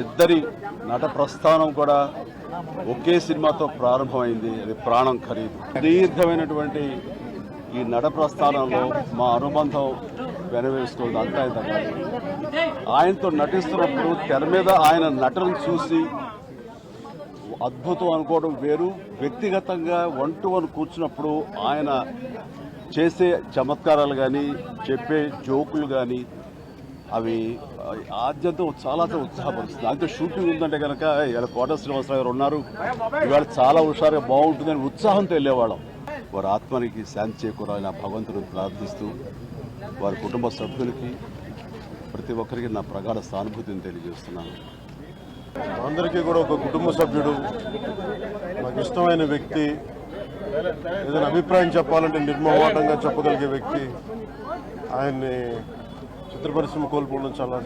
ఇద్దరి నట ప్రస్థానం కూడా ఒకే సినిమాతో ప్రారంభమైంది. అది ప్రాణం ఖరీదు. దీర్ఘమైనటువంటి ఈ నట ప్రస్థానంలో మా అనుబంధం వెనవేస్తుంది. అంతా ఇంత కాదు. ఆయనతో నటిస్తున్నప్పుడు తెర మీద ఆయన నటనను చూసి అద్భుతం అనుకోవడం వేరు, వ్యక్తిగతంగా 1-to-1 కూర్చున్నప్పుడు ఆయన చేసే చమత్కారాలు కానీ చెప్పే జోకులు కానీ అవి ఆద్యంతో చాలా ఉత్సాహపరుస్తుంది. అంతే షూటింగ్ ఉందంటే కనుక ఇలా కోట శ్రీనివాసరావు గారు ఉన్నారు, ఇవాళ చాలా హుషారుగా బాగుంటుందని ఉత్సాహంతో వెళ్ళేవాళ్ళం. వారి ఆత్మనికి శాంతి చేకూరాలని ఆ భగవంతుడిని ప్రార్థిస్తూ వారి కుటుంబ సభ్యులకి ప్రతి ఒక్కరికి నా ప్రగాఢ సానుభూతిని తెలియజేస్తున్నాను. అందరికీ కూడా ఒక కుటుంబ సభ్యుడు, నాకు ఇష్టమైన వ్యక్తి, ఏదైనా అభిప్రాయం చెప్పాలంటే నిర్మోహమాటంగా చెప్పగలిగే వ్యక్తి. ఆయన్ని చిత్ర పరిశ్రమ కోల్పోవడం చాలా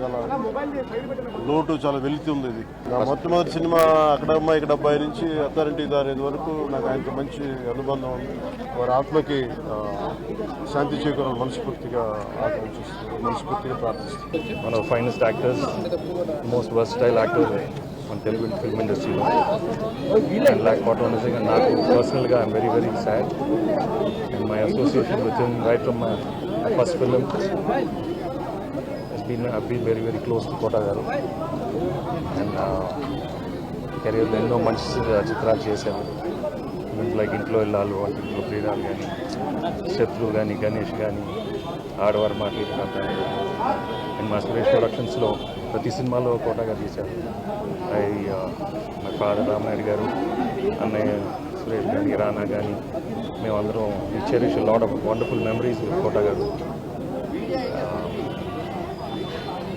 లోటు, చాలా వెలితి ఉంది. ఇది నా మొట్టమొదటి సినిమా అక్కడమ్మాయి ఇక్కడ అబ్బాయి నుంచి అత్తారింటి దారేది వరకు నాకు ఆయనతో మంచి అనుబంధం ఉంది. వారి ఆత్మకి శాంతి చేకూరాలని మనస్ఫూర్తిగా ఆకాంక్షిస్తున్నాను, మనస్ఫూర్తిగా ప్రార్థిస్తున్నాను. One of the finest actors, most versatile actor on Telugu film industry. And like what one is saying, నాకు personally I'm very sad. And my association with him right from my first film I've been very close to Kota garu. And career లో ఎన్నో మంచి చిత్రాలు చేశాను. Like ఇంట్లో వెళ్ళాలి, ఇంట్లో క్రీడలు కానీ, శత్రు కానీ, గణేష్ కానీ, ఆడవారు మాట్లాడుతున్నా. అండ్ మా సురేష్ ప్రొడక్షన్స్లో ప్రతి సినిమాలో కోట గారు తీశారు. మా ఫాదర్ రామనాయుడు గారు, అన్నయ్య సురేష్ కానీ, రానా కానీ, మేమందరం we cherish lot of wonderful memories with Kota garu.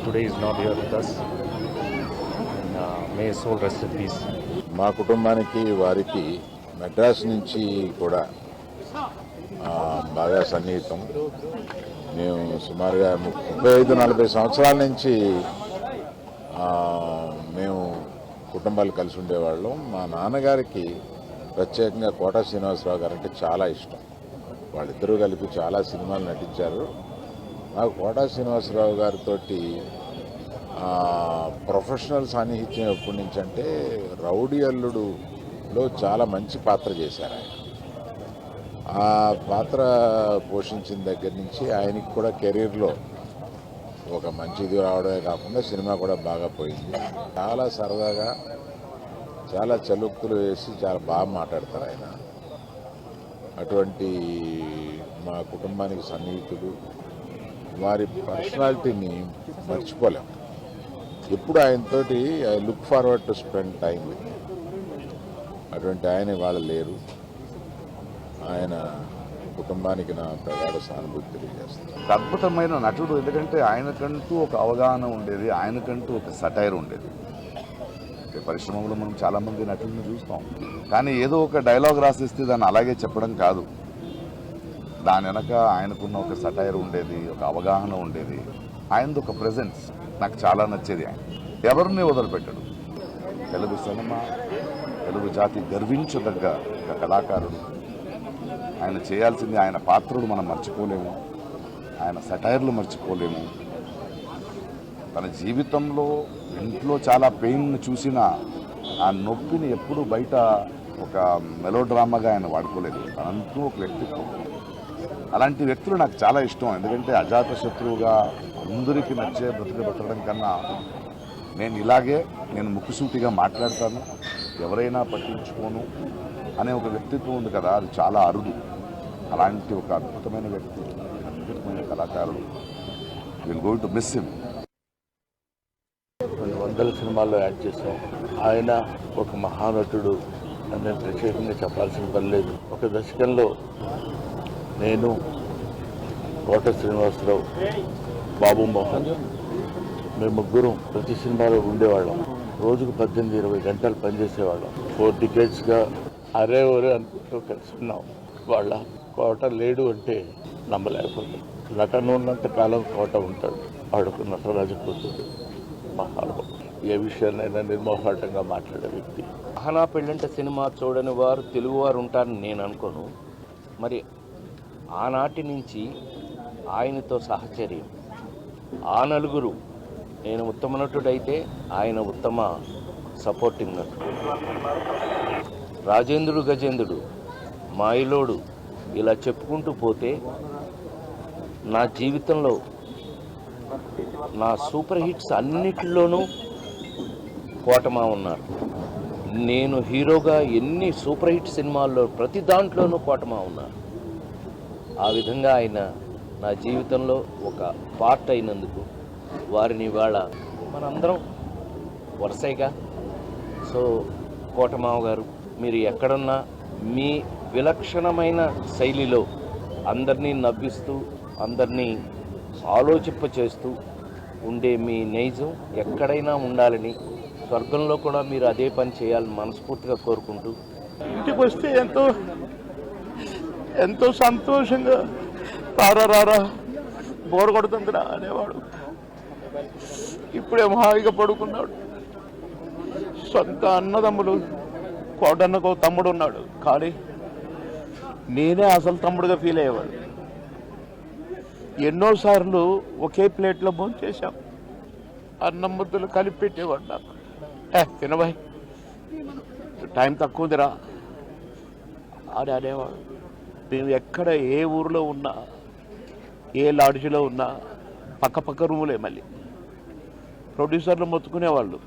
Today is not here with us. May his soul rest in peace. మా కుటుంబానికి వారికి మెడ్రాస్ నుంచి కూడా బాగా సన్నిహితం. మేము సుమారుగా 35-40 సంవత్సరాల నుంచి మేము కుటుంబాలు కలిసి ఉండేవాళ్ళం. మా నాన్నగారికి ప్రత్యేకంగా కోట శ్రీనివాసరావు గారు అంటే చాలా ఇష్టం. వాళ్ళిద్దరూ కలిపి చాలా సినిమాలు నటించారు. నాకు కోట శ్రీనివాసరావు గారితో ప్రొఫెషనల్ సాన్నిహిత్యం ఎప్పటి నుంచి అంటే రౌడీ అల్లుడులో చాలా మంచి పాత్ర చేశారు ఆయన. ఆ పాత్ర పోషించిన దగ్గర నుంచి ఆయనకి కూడా కెరీర్లో ఒక మంచి ఇది రావడమే కాకుండా సినిమా కూడా బాగా పోయింది. చాలా సరదాగా, చాలా చలుక్తులు వేసి చాలా బాగా మాట్లాడతారు ఆయన. అటువంటి మా కుటుంబానికి సన్నిహితుడు. వారి పర్సనాలిటీని మర్చిపోలేం. ఎప్పుడు ఆయనతోటి I look forward to spend time with. అటువంటి ఆయన వాళ్ళు లేరు. ఆయన కుటుంబానికి నా ప్రగాఢ సానుభూతి తెలియజేస్తాను. అద్భుతమైన నటుడు. ఎందుకంటే ఆయనకంటూ ఒక అవగాహన ఉండేది, ఆయనకంటూ ఒక సటైర్ ఉండేది. పరిశ్రమలో మనం చాలామంది నటులను చూస్తాం, కానీ ఏదో ఒక డైలాగ్ రాసిస్తే దాన్ని అలాగే చెప్పడం కాదు. దాని వెనక ఆయనకున్న ఒక సటైర్ ఉండేది, ఒక అవగాహన ఉండేది. ఆయనది ఒక ప్రెజెన్స్ నాకు చాలా నచ్చేది. ఆయన ఎవరిని వదిలిపెట్టాడు. తెలుగు సినిమా, తెలుగు జాతి గర్వించదగ్గ ఒక కళాకారుడు. ఆయన చేయాల్సింది, ఆయన పాత్రలు మనం మర్చిపోలేము, ఆయన సటైర్లు మర్చిపోలేము. తన జీవితంలో ఇంట్లో చాలా పెయిన్ చూసిన ఆ నొప్పిని ఎప్పుడూ బయట ఒక మెలోడ్రామాగా ఆయన వాడుకోలేదు. తనంటూ ఒక వ్యక్తిత్వం. అలాంటి వ్యక్తులు నాకు చాలా ఇష్టం. ఎందుకంటే అజాత శత్రువుగా అందరికీ నచ్చే బతకడం కన్నా నేను ముక్కుసూటిగా మాట్లాడతాను, ఎవరైనా పట్టించుకోను అనే ఒక వ్యక్తిత్వం ఉంది కదా, అది చాలా అరుదు. అలాంటి ఒక అద్భుతమైన వ్యక్తి, అద్భుతమైన కళాకారుడు. Will go to miss him. కొన్ని వందల సినిమాల్లో యాక్ట్ చేశాం. ఆయన ఒక మహానటుడు అని నేను ప్రత్యేకంగా చెప్పాల్సిన పని లేదు. ఒక దశకంలో నేను, కోట శ్రీనివాసరావు, బాబు మోహన్, మేము ముగ్గురం ప్రతి సినిమాలో ఉండేవాళ్ళం. రోజుకు 18-20 గంటలు పనిచేసేవాళ్ళం. 4 decadesగా అరే ఒరే అనుకుంటూ కలిసి ఉన్నాం. వాళ్ళ కోట లేడు అంటే నమ్మలేకపోతుంది. నటన ఉన్నంత కాలం కోట ఉంటాడు. వాడుకు నటరాజు కూతురు, మహానుభావుడు. ఏ విషయాన్నైనా నిర్మోహాటంగా మాట్లాడే వ్యక్తి. అహనా పెళ్ళంట సినిమా చూడని వారు తెలుగువారు ఉంటారని నేను అనుకోను. మరి ఆనాటి నుంచి ఆయనతో సహచర్యం, ఆ నలుగురు నేను ఉత్తమ నటుడైతే ఆయన ఉత్తమ సపోర్టింగ్ నటుడు. రాజేంద్రుడు గజేంద్రుడు, మాయిలోడు ఇలా చెప్పుకుంటూ పోతే నా జీవితంలో నా సూపర్ హిట్స్ అన్నిటిలోనూ కోటమా ఉన్నారు. నేను హీరోగా ఎన్ని సూపర్ హిట్ సినిమాల్లో ప్రతి దాంట్లోనూ కోటమా ఉన్నారు. ఆ విధంగా ఆయన నా జీవితంలో ఒక పార్ట్ అయినందుకు వారిని ఇవాళ మనందరం వరుసగా. సో కోటమావ గారు, మీరు ఎక్కడున్నా మీ విలక్షణమైన శైలిలో అందరినీ నవ్విస్తూ అందరినీ ఆలోచింప చేస్తూ ఉండే మీ నైజం ఎక్కడైనా ఉండాలని, స్వర్గంలో కూడా మీరు అదే పని చేయాలని మనస్ఫూర్తిగా కోరుకుంటూ, ఇంటికి వస్తే ఎంతో సంతోషంగా రారా బోర్ కొడుతుందిరా అనేవాడు. ఇప్పుడేమో హాయిగా పడుకున్నాడు. సొంత అన్నదమ్ములు, కోటన్నకు తమ్ముడు ఉన్నాడు, కానీ నేనే అసలు తమ్ముడుగా ఫీల్ అయ్యేవాడు. ఎన్నోసార్లు ఒకే ప్లేట్లో భోంచేశాం. అన్నం ముద్దలు కలిపి పెట్టేవాడు నాకు. తినబాయ్, టైం తక్కువ ఉందిరా అని అనేవాడు. మేము ఎక్కడ ఏ ఊరిలో ఉన్నా, ఏ లాడ్జిలో ఉన్నా పక్క రూములే. మళ్ళీ ప్రొడ్యూసర్లు మొత్తుకునేవాళ్ళు,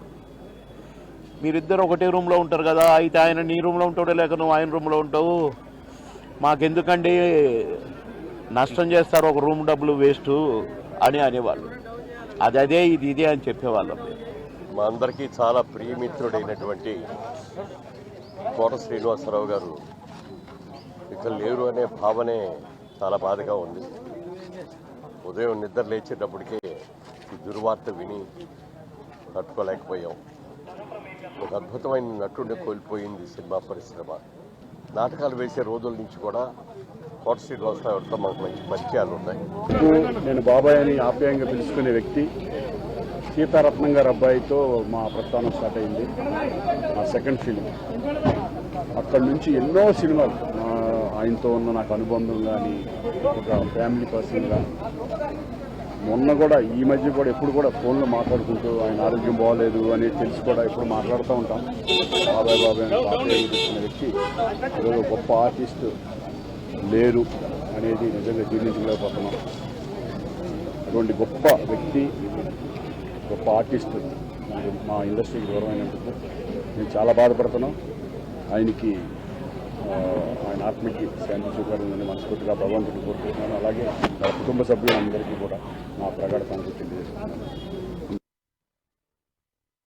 మీరిద్దరు ఒకటే రూమ్లో ఉంటారు కదా, అయితే ఆయన నీ రూమ్లో ఉంటాడో లేక నువ్వు ఆయన రూమ్లో ఉంటావు, మాకెందుకండి నష్టం చేస్తారు, ఒక రూమ్ డబ్బులు వేస్ట్ అని అనేవాళ్ళు. అదే ఇది ఇదే అని చెప్పేవాళ్ళం. మా అందరికీ చాలా ప్రియమిత్రుడైనటువంటి కోట శ్రీనివాసరావు గారు ఇక్కడ లేరు అనే భావనే చాలా బాధగా ఉంది. ఉదయం నిద్ర లేచేటప్పటికే ఈ దుర్వార్త విని తట్టుకోలేకపోయాం. ఒక అద్భుతమైన నటుడిని కోల్పోయింది సినిమా పరిశ్రమ. నాటకాలు వేసే రోజుల నుంచి కూడా కోట శ్రీనివాసరావుతో మాకు మంచి పరిచయాలు ఉన్నాయి. నేను బాబాయ్ అని ఆప్యాయంగా పిలుచుకునే వ్యక్తి. సీతారత్నం గారి అబ్బాయితో మా ప్రస్థానం స్టార్ట్ అయింది, నా సెకండ్ ఫిలిం. అక్కడి నుంచి ఎన్నో సినిమాలు, ఆయనతో ఉన్న నాకు అనుబంధం కానీ, ఒక ఫ్యామిలీ పర్సన్గా. మొన్న కూడా ఈ మధ్య కూడా ఎప్పుడు కూడా ఫోన్లో మాట్లాడుకుంటూ ఆయన ఆరోగ్యం బాగోలేదు అనేది తెలిసి కూడా ఎప్పుడు మాట్లాడుతూ ఉంటాం. బాబాయ్ అని ఆప్యాయంగా పిలుచుకునే వ్యక్తి ఈరోజు గొప్ప ఆర్టిస్టు లేరు అనేది నిజంగా జీర్ణించలేకపోతున్నాం. అటువంటి గొప్ప వ్యక్తి, గొప్ప ఆర్టిస్ట్ మా ఇండస్ట్రీకి దూరం అయినందుకు మేము చాలా బాధపడుతున్నాం. ఆయనకి ఆయన ఆత్మకి శాంతి చూపాలని మనస్ఫూర్తిగా భగవంతుడిని కోరుకుంటున్నాను. అలాగే నా కుటుంబ సభ్యులందరికీ కూడా నా ప్రగాఢ సానుభూతి తెలియజేస్తున్నాను.